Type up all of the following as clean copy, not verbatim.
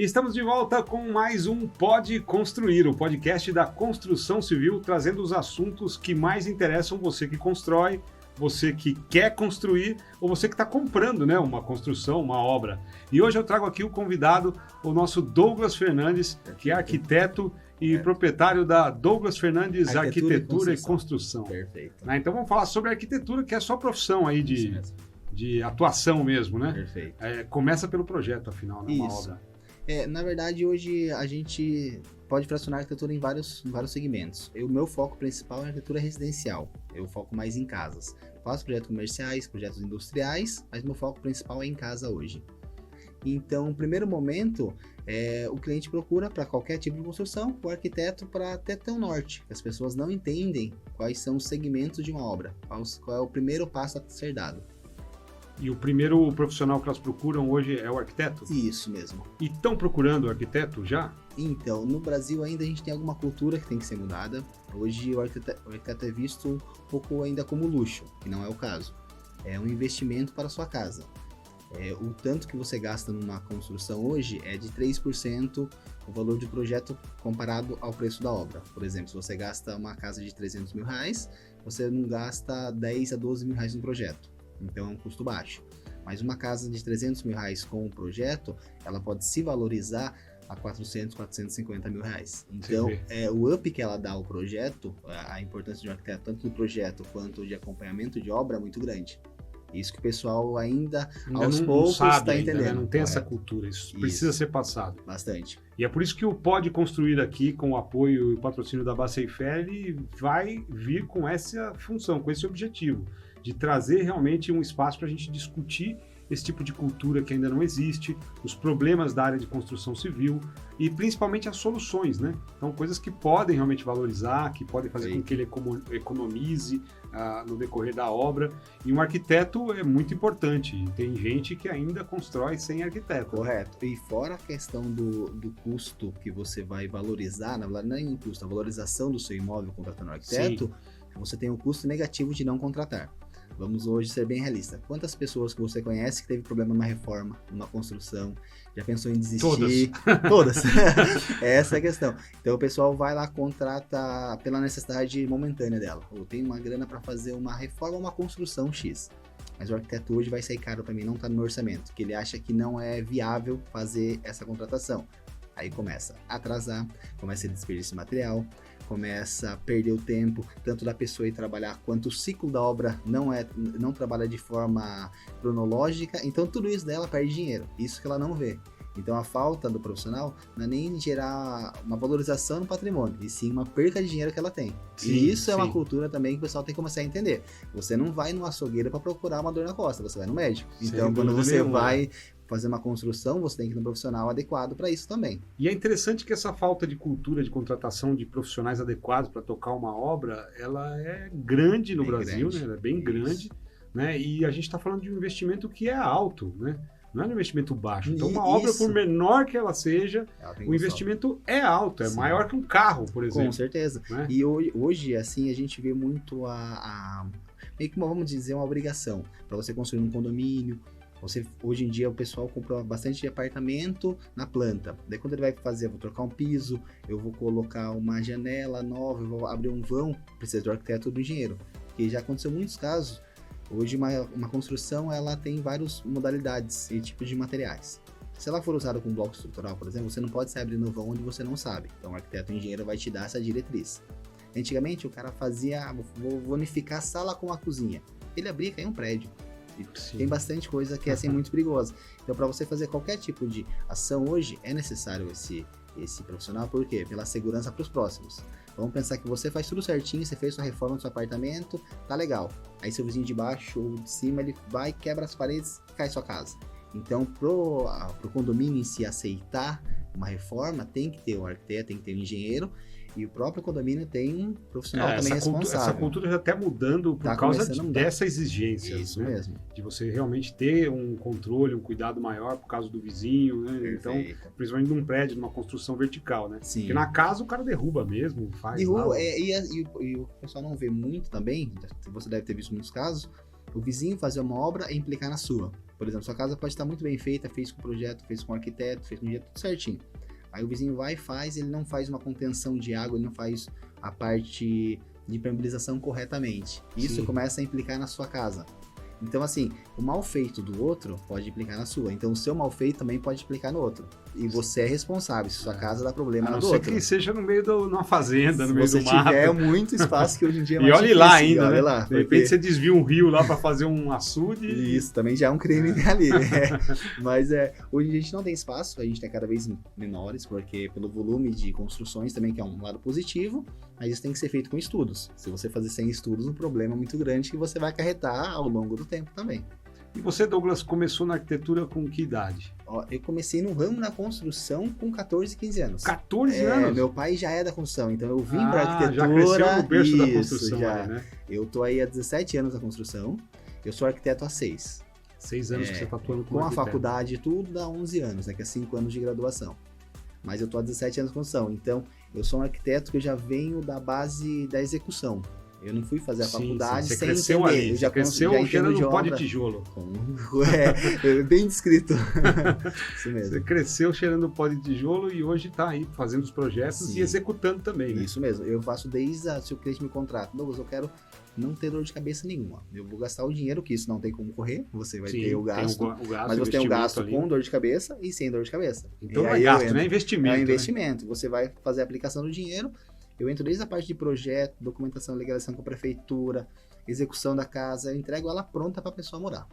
Estamos de volta com mais um Pode Construir, o podcast da construção civil, trazendo os assuntos que mais interessam você que constrói, você que quer construir ou você que está comprando, né, uma construção, uma obra. E hoje eu trago aqui o convidado, o nosso Douglas Fernandes, que é arquiteto e proprietário da Douglas Fernandes Arquitetura e Construção. Perfeito. Então vamos falar sobre arquitetura, que é a sua profissão aí de atuação mesmo, né? Perfeito. Começa pelo projeto, afinal, né, uma obra. Na verdade, hoje a gente pode fracionar a arquitetura em vários segmentos. O meu foco principal é a arquitetura residencial. Eu foco mais em casas. Faço projetos comerciais, projetos industriais, mas meu foco principal é em casa hoje. Então, no primeiro momento, o cliente procura para qualquer tipo de construção o arquiteto para até ter um norte. As pessoas não entendem quais são os segmentos de uma obra, qual é o primeiro passo a ser dado. E o primeiro profissional que elas procuram hoje é o arquiteto? Isso mesmo. E estão procurando o arquiteto já? Então, no Brasil ainda a gente tem alguma cultura que tem que ser mudada. Hoje o arquiteto é visto um pouco ainda como luxo, que não é o caso. É um investimento para a sua casa. O tanto que você gasta numa construção hoje é de 3% o valor do projeto comparado ao preço da obra. Por exemplo, se você gasta uma casa de 300 mil reais, você não gasta 10 a 12 mil reais no projeto. Então é um custo baixo. Mas uma casa de 300 mil reais com um projeto, ela pode se valorizar a 400, 450 mil reais. Então, o up que ela dá ao projeto, a importância de um arquiteto, tanto no projeto quanto de acompanhamento de obra, é muito grande. Isso que o pessoal ainda aos poucos está entendendo. Né? Não tem essa cultura, isso precisa ser passado. Bastante. E é por isso que o Pode Construir aqui, com o apoio e o patrocínio da Baceifer, ele vai vir com essa função, com esse objetivo, de trazer realmente um espaço para a gente discutir esse tipo de cultura que ainda não existe, os problemas da área de construção civil e principalmente as soluções, né? Então, coisas que podem realmente valorizar, que podem fazer com que ele economize no decorrer da obra. E um arquiteto é muito importante. Tem gente que ainda constrói sem arquiteto. Correto. E fora a questão do custo que você vai valorizar, na verdade não é em custo, a valorização do seu imóvel contratando um arquiteto, você tem o custo negativo de não contratar. Vamos hoje ser bem realista. Quantas pessoas que você conhece que teve problema numa reforma, numa construção, já pensou em desistir? Todas. Essa é a questão. Então o pessoal vai lá, contrata pela necessidade momentânea dela. Ou tem uma grana para fazer uma reforma ou uma construção X. Mas o arquiteto hoje vai sair caro para mim, não está no meu orçamento, que ele acha que não é viável fazer essa contratação. Aí começa a atrasar, começa a desperdício de material, começa a perder o tempo, tanto da pessoa ir trabalhar, quanto o ciclo da obra não trabalha de forma cronológica, então tudo isso dela perde dinheiro, isso que ela não vê. Então a falta do profissional não é nem gerar uma valorização no patrimônio, e sim uma perca de dinheiro que ela tem. E isso é uma cultura também que o pessoal tem que começar a entender. Você não vai no açougueiro para procurar uma dor na costa, você vai no médico. Então quando você vai fazer uma construção, você tem que ir no profissional adequado para isso também. E é interessante que essa falta de cultura de contratação de profissionais adequados para tocar uma obra, ela é grande no Brasil, né? Ela é bem grande, né? E a gente está falando de um investimento que é alto, né? Não é um investimento baixo. Então, uma obra, por menor que ela seja, o investimento é alto, é maior que um carro, por exemplo. Com certeza. Né? E hoje, assim, a gente vê muito meio que vamos dizer, uma obrigação para você construir um condomínio. Hoje em dia o pessoal compra bastante apartamento na planta. Daí quando ele vai fazer, eu vou trocar um piso, eu vou colocar uma janela nova, eu vou abrir um vão, precisa do arquiteto ou do engenheiro. Porque já aconteceu muitos casos. Hoje uma construção ela tem várias modalidades e tipos de materiais. Se ela for usada com bloco estrutural, por exemplo, você não pode sair abrindo um vão onde você não sabe. Então o arquiteto ou engenheiro vai te dar essa diretriz. Antigamente o cara fazia, vou unificar a sala com a cozinha. Ele abria e caía um prédio. Tem bastante coisa que é assim, muito perigosa. Então, para você fazer qualquer tipo de ação hoje, é necessário esse profissional. Por quê? Pela segurança para os próximos. Vamos pensar que você faz tudo certinho, você fez sua reforma no seu apartamento, tá legal. Aí seu vizinho de baixo ou de cima, ele vai, quebra as paredes e cai sua casa. Então, pro condomínio em si aceitar uma reforma, tem que ter um arquiteto, tem que ter um engenheiro. E o próprio condomínio tem um profissional também responsável. Essa cultura já está mudando por causa dessa exigência. Isso, né? mesmo. De você realmente ter um controle, um cuidado maior por causa do vizinho, né? Então, principalmente num prédio, numa construção vertical, né? Sim. Porque na casa o cara derruba mesmo, faz derruba, e o pessoal não vê muito também, você deve ter visto muitos casos, o vizinho fazer uma obra e implicar na sua. Por exemplo, sua casa pode estar muito bem feita, fez com projeto, fez com arquiteto, fez com jeito tudo certinho. Aí o vizinho vai e faz, ele não faz uma contenção de água, ele não faz a parte de impermeabilização corretamente. Isso Sim. começa a implicar na sua casa. Então, assim, o mal feito do outro pode implicar na sua. Então, o seu mal feito também pode implicar no outro. E você é responsável se sua casa dá problema A na não do ser outro. que seja no meio de uma fazenda, no Se meio você do mato. tiver muito espaço, que hoje em dia é E mais olhe lá difícil, ainda, olha né? lá, De porque- repente você desvia um rio lá para fazer um açude. Isso, também já é um crime ali. Mas hoje a gente não tem espaço, a gente tem cada vez menores, porque pelo volume de construções também, que é um lado positivo, mas isso tem que ser feito com estudos. Se você fazer sem estudos, um problema muito grande que você vai acarretar ao longo do tempo também. E você, Douglas, começou na arquitetura com que idade? Ó, eu comecei no ramo da construção com 14, 15 anos. 14 anos? Meu pai já é da construção, então eu vim pra Já arquitetura. cresceu no berço da isso, construção, já. ali, né? Eu tô aí há 17 anos na construção, eu sou arquiteto há 6. 6 anos que você está atuando Com como a arquiteto. faculdade e tudo, dá 11 anos, né? Que é 5 anos de graduação. Mas eu tô há 17 anos de construção, então eu sou um arquiteto que eu já venho da base da execução. Eu não fui fazer a Sim, faculdade você sem cresceu entender. ali, Eu já você cresceu já entendo cheirando de um pó de obra. tijolo. Bem descrito. Isso mesmo. Você cresceu cheirando pó de tijolo e hoje está aí fazendo os projetos Sim. e executando também, né? Isso mesmo. Eu faço se o cliente me contrata. Douglas, eu quero não ter dor de cabeça nenhuma. Eu vou gastar o dinheiro, que isso não tem como correr. Você vai Sim, ter o gasto. tem o gasto, Mas você tem um investimento gasto ali. com dor de cabeça e sem dor de cabeça. Então E não é aí eu gasto, entro. né? É investimento. É um né? investimento. Você vai fazer a aplicação do dinheiro. Eu entro desde a parte de projeto, documentação, legalização com a prefeitura, execução da casa, eu entrego ela pronta para a pessoa morar.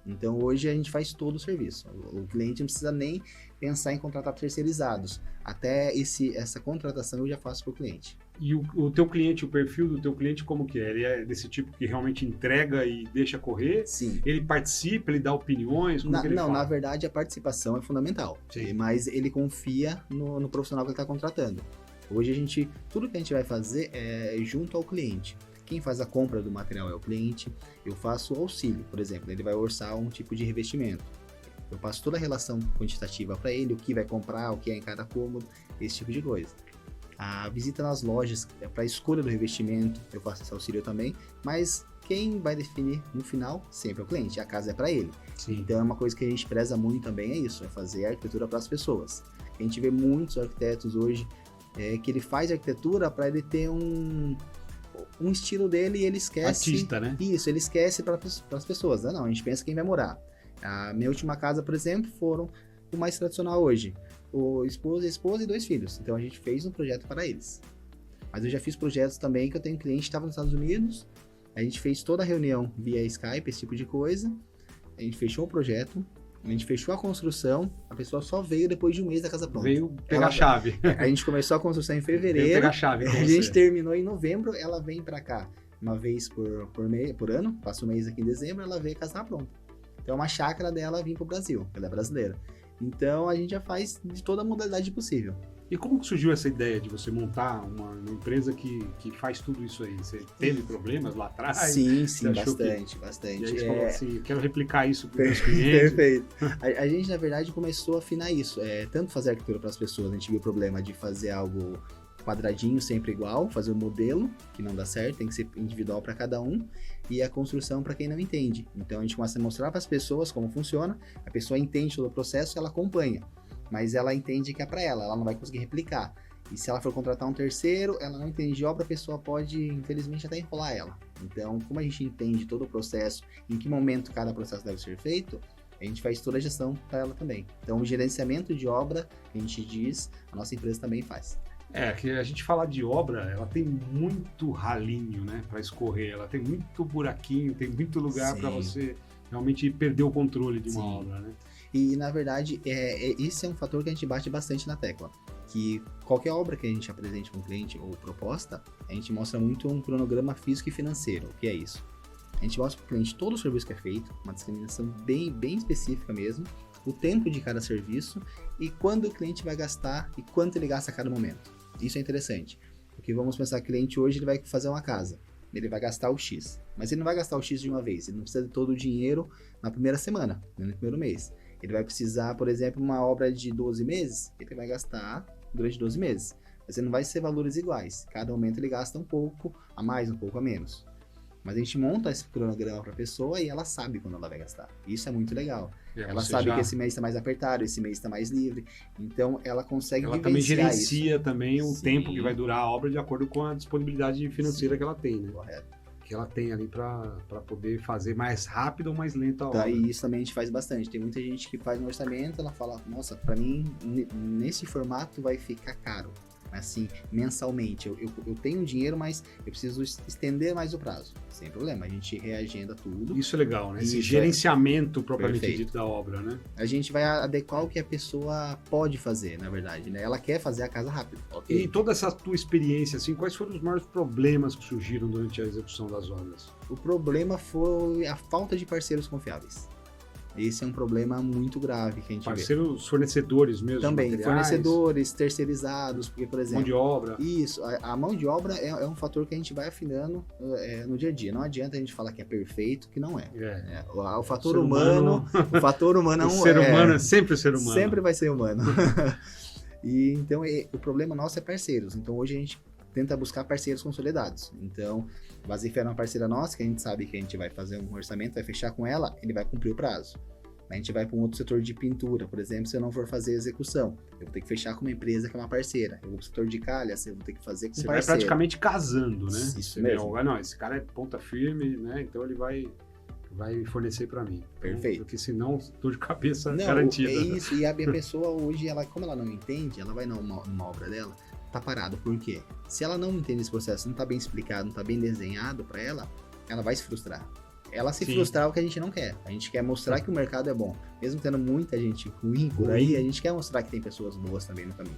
Então hoje a gente faz todo o serviço. O cliente não precisa nem pensar em contratar terceirizados. Até essa contratação eu já faço para o cliente. E o teu cliente, o perfil do teu cliente, como que é? Ele é desse tipo que realmente entrega e deixa correr? Sim. Ele participa, ele dá opiniões? Como que ele fala? Na verdade a participação é fundamental. Sim. Mas ele confia no profissional que ele está contratando. Hoje tudo que a gente vai fazer é junto ao cliente. Quem faz a compra do material é o cliente. Eu faço o auxílio, por exemplo. Ele vai orçar um tipo de revestimento. Eu passo toda a relação quantitativa para ele, o que vai comprar, o que é em cada cômodo, esse tipo de coisa. A visita nas lojas para a escolha do revestimento, eu faço esse auxílio também. Mas quem vai definir no final sempre é o cliente. A casa é para ele. Sim. Então é uma coisa que a gente preza muito também, é isso. É fazer a arquitetura para as pessoas. A gente vê muitos arquitetos hoje que ele faz arquitetura para ele ter um estilo dele e ele esquece... Artista, né? Isso, ele esquece para as pessoas, né? Não, a gente pensa quem vai morar. A minha última casa, por exemplo, foram o mais tradicional hoje. O esposa e 2 filhos. Então a gente fez um projeto para eles. Mas eu já fiz projetos também que eu tenho cliente que estava nos Estados Unidos. A gente fez toda a reunião via Skype, esse tipo de coisa. A gente fechou o projeto. A gente fechou a construção, a pessoa só veio depois de um mês da casa pronta. Veio pegar a chave. A gente começou a construção em Veio fevereiro, pegar a chave com a você. gente terminou em novembro, ela vem pra cá uma vez por ano, passa um mês aqui em dezembro, ela veio a casa pronta. Então é uma chácara dela vir pro Brasil, ela é brasileira. Então a gente já faz de toda a modalidade possível. E como que surgiu essa ideia de você montar uma empresa que faz tudo isso aí? Você teve problemas lá atrás? Sim, você achou bastante. E aí você falou assim, eu quero replicar isso para os meus clientes. Perfeito. A gente, na verdade, começou a afinar isso. Tanto fazer arquitetura para as pessoas, a gente viu o problema de fazer algo quadradinho, sempre igual, fazer um modelo, que não dá certo, tem que ser individual para cada um, e a construção para quem não entende. Então a gente começa a mostrar para as pessoas como funciona, a pessoa entende todo o processo, ela acompanha, mas ela entende que é para ela não vai conseguir replicar. E se ela for contratar um terceiro, ela não entende de obra, a pessoa pode, infelizmente, até enrolar ela. Então, como a gente entende todo o processo, em que momento cada processo deve ser feito, a gente faz toda a gestão para ela também. Então, o gerenciamento de obra, que a gente diz, a nossa empresa também faz. Que a gente fala de obra, ela tem muito ralinho, né, para escorrer, ela tem muito buraquinho, tem muito lugar para você realmente perder o controle de uma obra, né? E, na verdade, esse é um fator que a gente bate bastante na tecla, que qualquer obra que a gente apresente para um cliente ou proposta, a gente mostra muito um cronograma físico e financeiro. O que é isso? A gente mostra para o cliente todo o serviço que é feito, uma discriminação bem específica mesmo, o tempo de cada serviço e quando o cliente vai gastar e quanto ele gasta a cada momento. Isso é interessante, porque vamos pensar que o cliente hoje ele vai fazer uma casa, ele vai gastar o X, mas ele não vai gastar o X de uma vez, ele não precisa de todo o dinheiro na primeira semana, no primeiro mês. Ele vai precisar, por exemplo, uma obra de 12 meses, ele vai gastar durante 12 meses. Mas não vai ser valores iguais. Cada momento ele gasta um pouco a mais, um pouco a menos. Mas a gente monta esse cronograma para a pessoa e ela sabe quando ela vai gastar. Isso é muito legal. Ela você sabe que esse mês está mais apertado, esse mês está mais livre. Então, ela consegue Ela também vivenciar gerencia isso. também o Sim. tempo que vai durar a obra de acordo com a disponibilidade financeira Sim. que ela tem, né? Correto. Que ela tem ali para poder fazer mais rápido ou mais lento a obra. Tá, e isso também a gente faz bastante. Tem muita gente que faz um orçamento, ela fala, nossa, para mim, nesse formato vai ficar caro. Assim, mensalmente. Eu tenho dinheiro, mas eu preciso estender mais o prazo. Sem problema, a gente reagenda tudo. Isso é legal, né? Esse Isso, gerenciamento propriamente Perfeito. dito da obra, né? A gente vai adequar o que a pessoa pode fazer, na verdade, né? Ela quer fazer a casa rápido, ok? E toda essa tua experiência, assim, quais foram os maiores problemas que surgiram durante a execução das obras? O problema foi a falta de parceiros confiáveis. Esse é um problema muito grave que a gente Parceiros, fornecedores mesmo, também, materiais, fornecedores, terceirizados, porque, por exemplo... mão de obra. Isso, a mão de obra é um fator que a gente vai afinando no dia a dia. Não adianta a gente falar que é perfeito, que não é. O fator Ser humano, o fator humano o ser humano é sempre o ser humano. Sempre vai ser humano. E então o problema nosso é parceiros. Então hoje a gente tenta buscar parceiros consolidados. Então, a Baseifer é uma parceira nossa, que a gente sabe que a gente vai fazer um orçamento, vai fechar com ela, ele vai cumprir o prazo. A gente vai para um outro setor de pintura, por exemplo, se eu não for fazer execução, eu vou ter que fechar com uma empresa que é uma parceira. Eu vou para o setor de calhas, eu vou ter que fazer com Você parceiro. vai praticamente casando, né? Isso Você mesmo. Não, esse cara é ponta firme, né? Então ele vai fornecer para mim. Perfeito. Porque senão, dor de cabeça Não, garantida. é isso. E a pessoa hoje, como ela não entende, ela vai numa obra dela, tá parado. Por quê? Se ela não entende esse processo, não tá bem explicado, não tá bem desenhado para ela vai se frustrar. Ela se frustrar é o que a gente não quer. A gente quer mostrar que o mercado é bom. Mesmo tendo muita gente ruim por aí, a gente quer mostrar que tem pessoas boas também no caminho.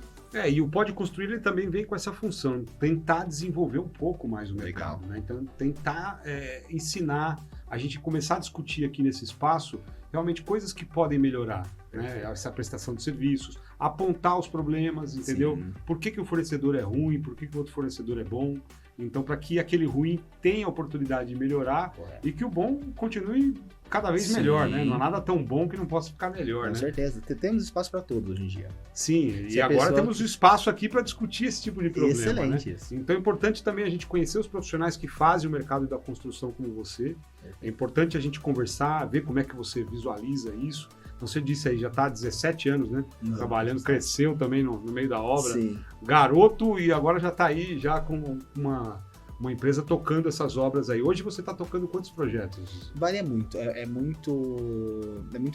E o Pode Construir ele também vem com essa função, tentar desenvolver um pouco mais o Legal. mercado, né? Então, tentar ensinar, a gente começar a discutir aqui nesse espaço, realmente coisas que podem melhorar, né? Essa prestação de serviços, apontar os problemas, entendeu? Sim. Por que o fornecedor é ruim, por que o outro fornecedor é bom. Então, para que aquele ruim tenha a oportunidade de melhorar e que o bom continue cada vez melhor, né? Não há nada tão bom que não possa ficar melhor, Com né? certeza. Temos espaço para todos hoje em dia. Sim, Se e a agora pessoa- temos espaço aqui para discutir esse tipo de problema, Excelente né? isso. Então é importante também a gente conhecer os profissionais que fazem o mercado da construção como você. É importante a gente conversar, ver como é que você visualiza isso. Você disse aí, já está há 17 anos, né? Trabalhando, cresceu também no meio da obra. Sim. Garoto, e agora já está aí já com uma empresa tocando essas obras aí. Hoje você está tocando quantos projetos? Varia muito, é muito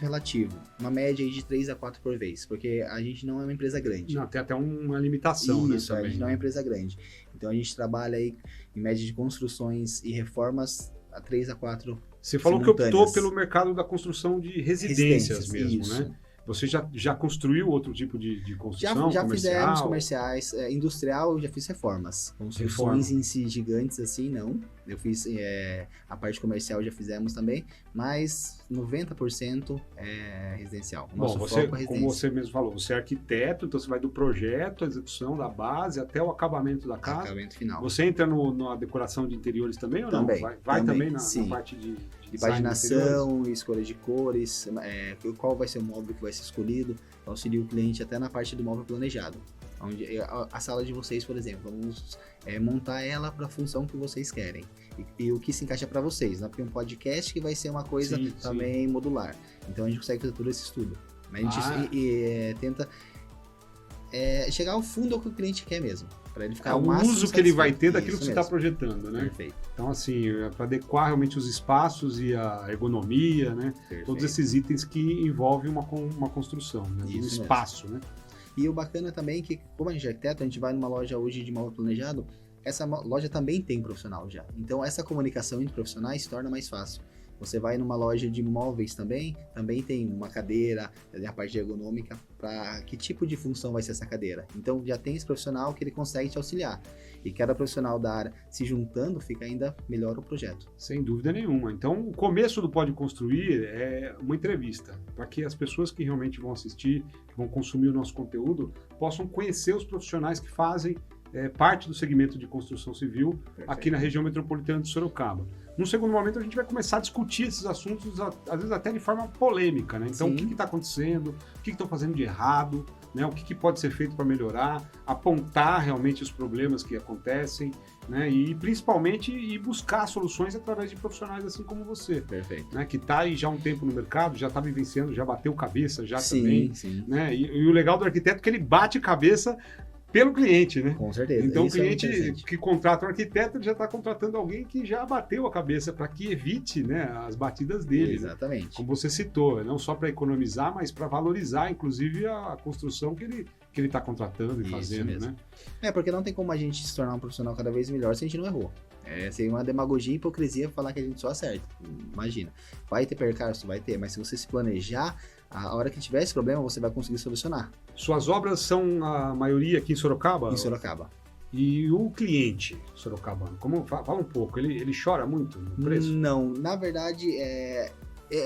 relativo. Uma média aí de 3 a 4 por vez, porque a gente não é uma empresa grande. Não, tem até uma limitação, Isso, né? a Também, gente não é uma empresa grande. Então a gente trabalha aí em média de construções e reformas a 3 a 4 Você falou que optou simultâneas. pelo mercado da construção de residências mesmo, isso. né? Você já construiu outro tipo de construção Já comercial? fizemos comerciais, industrial, eu já fiz reformas. Construções em si gigantes assim, não. Eu fiz a parte comercial, já fizemos também, mas 90% é residencial. O nosso Bom, foco é como residência. você mesmo falou, você é arquiteto, então você vai do projeto, a execução da base até o acabamento da casa. Acabamento final. Você entra na decoração de interiores também ou Também, não? Vai também na sim. parte de De design de interiores? paginação, escolha de cores, qual vai ser o móvel que vai ser escolhido, auxilia o cliente até na parte do móvel planejado. Onde a sala de vocês, por exemplo, vamos montar ela para a função que vocês querem e o que se encaixa para vocês, né? Porque um podcast que vai ser uma coisa Sim, também modular. Então a gente consegue fazer todo esse estudo. A gente tenta chegar ao fundo ao que o cliente quer mesmo, para ele ficar o o máximo uso que ele vai ter satisfeito. daquilo Isso que você está mesmo. projetando, né? Perfeito. Então, assim, para adequar realmente os espaços e a ergonomia, né? Perfeito. Todos esses itens que envolvem uma construção, né? Um Isso espaço, né? E o bacana também é que, como a gente é arquiteto, a gente vai numa loja hoje de móvel planejado, essa loja também tem profissional já. Então, essa comunicação entre profissionais se torna mais fácil. Você vai numa loja de móveis também tem uma cadeira, a parte ergonômica, para que tipo de função vai ser essa cadeira. Então, já tem esse profissional que ele consegue te auxiliar. E cada profissional da área se juntando, fica ainda melhor o projeto. Sem dúvida nenhuma. Então, o começo do Pode Construir é uma entrevista, para que as pessoas que realmente vão assistir, que vão consumir o nosso conteúdo, possam conhecer os profissionais que fazem parte do segmento de construção civil aqui na região metropolitana de Sorocaba. No segundo momento, a gente vai começar a discutir esses assuntos, às vezes até de forma polêmica, né? Então, Sim. o que está acontecendo, o que estão fazendo de errado, né? O que pode ser feito para melhorar, apontar realmente os problemas que acontecem, né? E principalmente ir buscar soluções através de profissionais assim como você. Perfeito. Né? Que está aí já há um tempo no mercado, já está vivenciando, já bateu cabeça já Sim, também. sim. Né? E o legal do arquiteto é que ele bate cabeça pelo cliente, né? Com certeza. Então, o Isso é muito cliente interessante. que contrata um arquiteto, ele já está contratando alguém que já bateu a cabeça para que evite, né, as batidas dele. Né? Exatamente. Como você citou, não só para economizar, mas para valorizar, inclusive, a construção que ele está contratando e Isso fazendo, mesmo. né? Porque não tem como a gente se tornar um profissional cada vez melhor se a gente não errou. Seria uma demagogia e hipocrisia falar que a gente só acerta. Imagina. Vai ter percalço? Vai ter, mas se você se planejar, a hora que tiver esse problema, você vai conseguir solucionar. Suas obras são a maioria aqui em Sorocaba? Em Sorocaba. E o cliente sorocabano, fala um pouco, ele chora muito no preço? Não, na verdade, é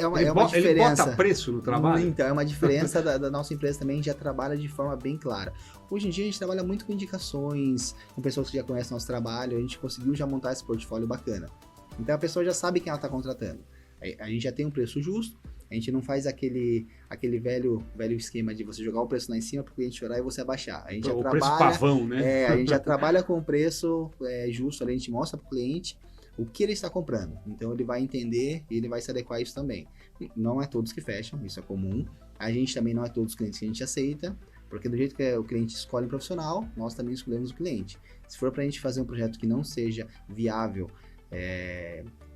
uma Ele diferença. bota preço no trabalho? Então, é uma diferença da nossa empresa também, a gente já trabalha de forma bem clara. Hoje em dia a gente trabalha muito com indicações, com pessoas que já conhecem nosso trabalho, a gente conseguiu já montar esse portfólio bacana. Então a pessoa já sabe quem ela está contratando. A gente já tem um preço justo, a gente não faz aquele velho esquema de você jogar o preço lá em cima para o cliente chorar e você abaixar. A gente já trabalha, preço pavão, né? a gente já trabalha com o preço justo, a gente mostra para o cliente o que ele está comprando. Então ele vai entender e ele vai se adequar a isso também. Não é todos que fecham, isso é comum. A gente também não é todos os clientes que a gente aceita, porque do jeito que o cliente escolhe um profissional, nós também escolhemos o cliente. Se for para a gente fazer um projeto que não seja viável,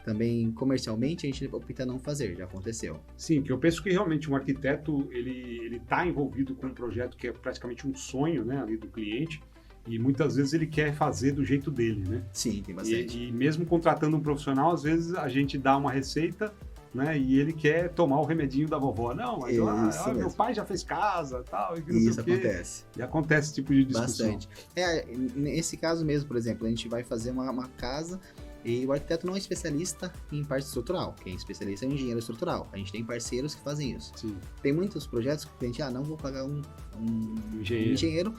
também comercialmente, a gente opta não fazer, já aconteceu. Sim, porque eu penso que realmente um arquiteto, ele está envolvido com um projeto que é praticamente um sonho, né, ali do cliente, e muitas vezes ele quer fazer do jeito dele, né? Sim, tem bastante. E mesmo contratando um profissional, às vezes a gente dá uma receita, né, e ele quer tomar o remedinho da vovó. Não, mas meu pai já fez casa, tal, e não sei Isso o quê. acontece. E acontece esse tipo de discussão. Bastante. Nesse caso mesmo, por exemplo, a gente vai fazer uma casa e o arquiteto não é especialista em parte estrutural. Quem é especialista é o engenheiro estrutural. A gente tem parceiros que fazem isso. Sim. Tem muitos projetos que o cliente, não vou pagar um engenheiro.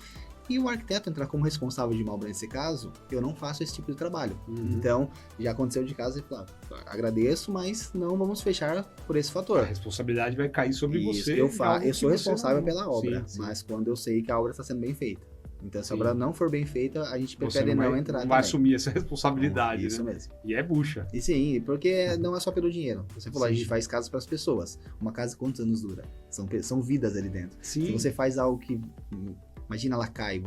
E o arquiteto entrar como responsável de uma obra nesse caso, eu não faço esse tipo de trabalho. Então, já aconteceu de caso e falar, agradeço, mas não vamos fechar por esse fator. A responsabilidade vai cair sobre você. Eu sou responsável pela obra, sim. mas quando eu sei que a obra está sendo bem feita. Então, se a obra não for bem feita, a gente prefere não entrar. Não vai assumir essa responsabilidade, Isso né? mesmo. E é bucha. E sim, porque não é só pelo dinheiro. Você falou, Sim. a gente faz casas para as pessoas. Uma casa, quantos anos dura? São vidas ali dentro. Sim. Se você faz algo que... Imagina, ela cai,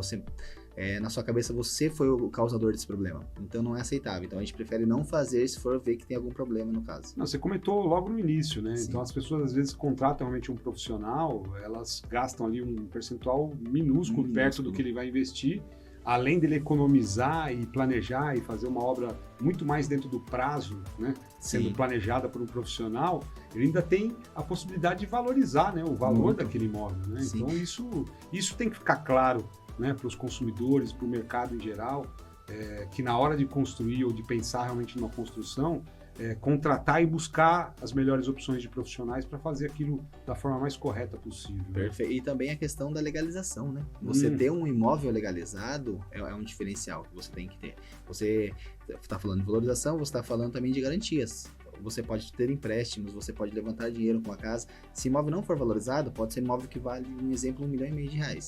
na sua cabeça você foi o causador desse problema. Então não é aceitável. Então a gente prefere não fazer se for ver que tem algum problema no caso. Não, você comentou logo no início, né? Sim. Então as pessoas às vezes contratam realmente um profissional, elas gastam ali um percentual minúsculo perto do que ele vai investir, além dele economizar e planejar e fazer uma obra muito mais dentro do prazo, né? Sendo planejada por um profissional, ele ainda tem a possibilidade de valorizar, né, o valor daquele imóvel, né? Sim. Então isso tem que ficar claro, né, para os consumidores, para o mercado em geral, que na hora de construir ou de pensar realmente numa construção, contratar e buscar as melhores opções de profissionais para fazer aquilo da forma mais correta possível. Perfeito. E também a questão da legalização, né? Você ter um imóvel legalizado é um diferencial que você tem que ter. Você está falando de valorização, você está falando também de garantias. Você pode ter empréstimos, você pode levantar dinheiro com a casa. Se o imóvel não for valorizado, pode ser um imóvel que vale, um exemplo, R$1,5 milhão.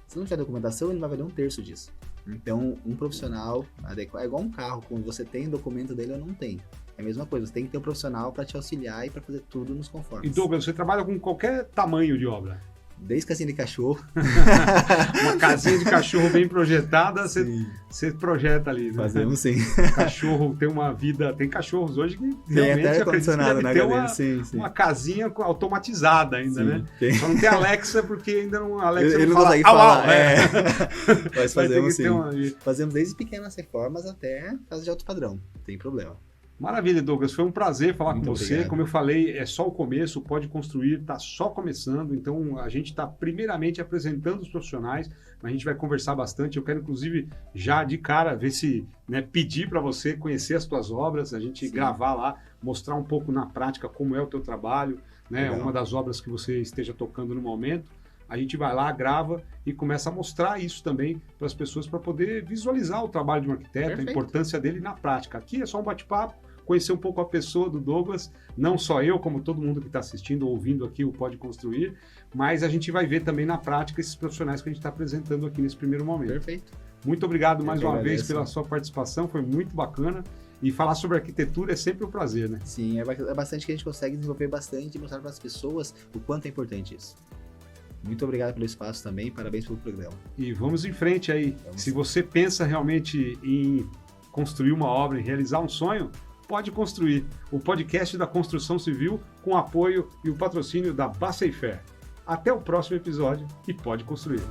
Se não tiver documentação, ele vai valer 1/3 disso. Então, um profissional adequado é igual um carro, quando você tem documento dele ou não tem. É a mesma coisa, você tem que ter um profissional para te auxiliar e para fazer tudo nos conformes. E Douglas, você trabalha com qualquer tamanho de obra? Desde casinha de cachorro. Uma casinha de cachorro bem projetada, você projeta ali. Né? Fazemos sim. Cachorro tem uma vida... Tem cachorros hoje que tem até ar-condicionado na cadeira, sim. Uma casinha automatizada ainda, né? Tem. Só não tem Alexa, porque ainda não... Alexa ele não não consegue falar. Mas Vai fazemos sim. uma... Fazemos desde pequenas reformas até casa de alto padrão. Não tem problema. Maravilha, Douglas. Foi um prazer falar Muito com você. obrigado. Como eu falei, é só o começo, Pode Construir, está só começando. Então, a gente está primeiramente apresentando os profissionais, mas a gente vai conversar bastante. Eu quero, inclusive, já de cara, ver se pedir para você conhecer as tuas obras, a gente gravar lá, mostrar um pouco na prática como é o teu trabalho, né? Uma das obras que você esteja tocando no momento. A gente vai lá, grava e começa a mostrar isso também para as pessoas para poder visualizar o trabalho de um arquiteto, a importância dele na prática. Aqui é só um bate-papo, conhecer um pouco a pessoa do Douglas, não só eu, como todo mundo que está assistindo, ouvindo aqui o Pode Construir, mas a gente vai ver também na prática esses profissionais que a gente está apresentando aqui nesse primeiro momento. Perfeito. Muito obrigado mais uma agradeço. vez pela sua participação, foi muito bacana. E falar sobre arquitetura é sempre um prazer, né? Sim, é bastante que a gente consegue desenvolver bastante e mostrar para as pessoas o quanto é importante isso. Muito obrigado pelo espaço também, parabéns pelo programa. E vamos em frente aí. Vamos. Se você pensa realmente em construir uma obra, em realizar um sonho, Pode Construir, o podcast da construção civil com o apoio e o patrocínio da Baceifer. Até o próximo episódio e Pode Construir.